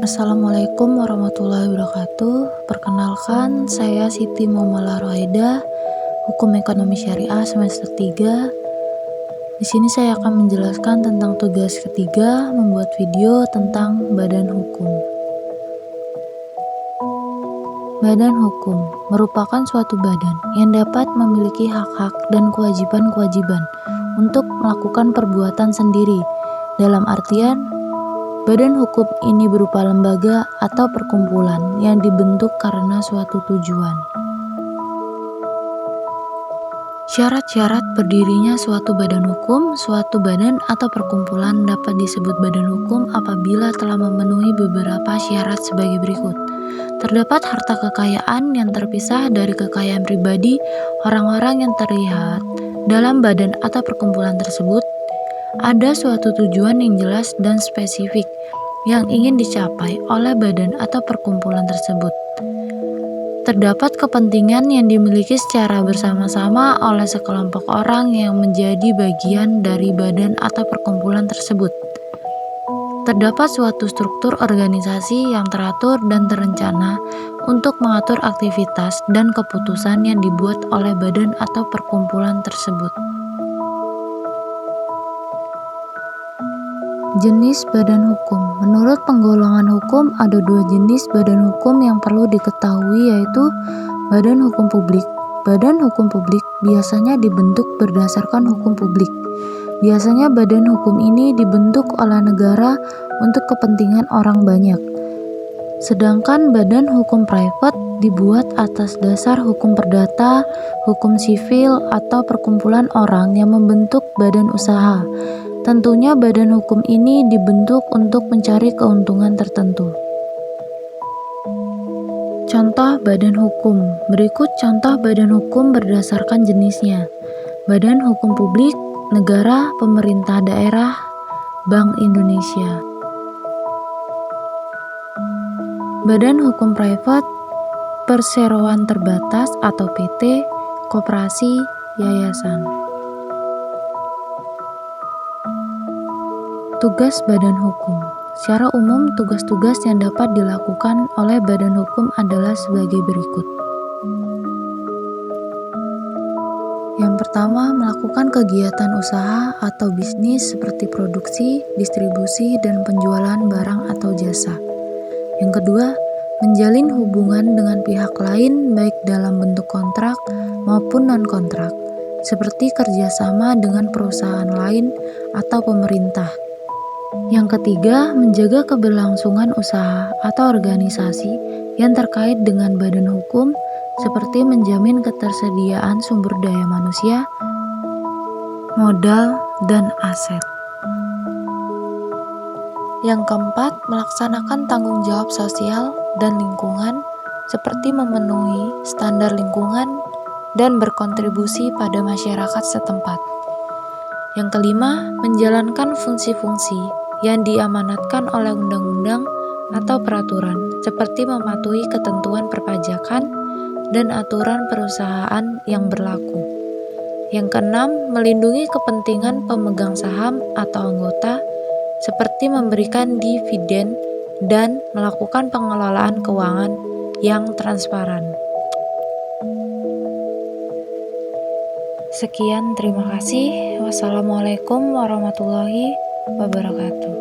Assalamualaikum warahmatullahi wabarakatuh. Perkenalkan, saya Siti Muhammad Rohaida, Hukum Ekonomi Syariah semester 3. Di sini saya akan menjelaskan tentang tugas ketiga, membuat video tentang badan hukum. Badan hukum merupakan suatu badan yang dapat memiliki hak-hak dan kewajiban-kewajiban untuk melakukan perbuatan sendiri. Dalam artian, badan hukum ini berupa lembaga atau perkumpulan yang dibentuk karena suatu tujuan. Syarat-syarat berdirinya suatu badan hukum, suatu badan atau perkumpulan dapat disebut badan hukum apabila telah memenuhi beberapa syarat sebagai berikut. Terdapat harta kekayaan yang terpisah dari kekayaan pribadi orang-orang yang terlihat dalam badan atau perkumpulan tersebut. Ada suatu tujuan yang jelas dan spesifik yang ingin dicapai oleh badan atau perkumpulan tersebut. Terdapat kepentingan yang dimiliki secara bersama-sama oleh sekelompok orang yang menjadi bagian dari badan atau perkumpulan tersebut. Terdapat suatu struktur organisasi yang teratur dan terencana untuk mengatur aktivitas dan keputusan yang dibuat oleh badan atau perkumpulan tersebut. Jenis badan hukum. Menurut penggolongan hukum, ada dua jenis badan hukum yang perlu diketahui, yaitu badan hukum publik. Badan hukum publik biasanya dibentuk berdasarkan hukum publik. Biasanya badan hukum ini dibentuk oleh negara untuk kepentingan orang banyak. Sedangkan badan hukum private dibuat atas dasar hukum perdata, hukum sivil, atau perkumpulan orang yang membentuk badan usaha. Tentunya badan hukum ini dibentuk untuk mencari keuntungan tertentu. Contoh badan hukum. Berikut contoh badan hukum berdasarkan jenisnya. Badan hukum publik, negara, pemerintah daerah, Bank Indonesia. Badan hukum private, perseroan terbatas atau PT, koperasi, yayasan. Tugas badan hukum. Secara umum, tugas-tugas yang dapat dilakukan oleh badan hukum adalah sebagai berikut. Yang pertama, melakukan kegiatan usaha atau bisnis seperti produksi, distribusi, dan penjualan barang atau jasa. Yang kedua, menjalin hubungan dengan pihak lain baik dalam bentuk kontrak maupun non-kontrak, seperti kerjasama dengan perusahaan lain atau pemerintah. Yang ketiga, menjaga keberlangsungan usaha atau organisasi yang terkait dengan badan hukum, seperti menjamin ketersediaan sumber daya manusia, modal, dan aset. Yang keempat, melaksanakan tanggung jawab sosial dan lingkungan, seperti memenuhi standar lingkungan dan berkontribusi pada masyarakat setempat. Yang kelima, menjalankan fungsi-fungsi yang diamanatkan oleh undang-undang atau peraturan, seperti mematuhi ketentuan perpajakan dan aturan perusahaan yang berlaku. Yang keenam, melindungi kepentingan pemegang saham atau anggota, seperti memberikan dividen dan melakukan pengelolaan keuangan yang transparan. Sekian, terima kasih. Wassalamualaikum warahmatullahi wabarakatuh.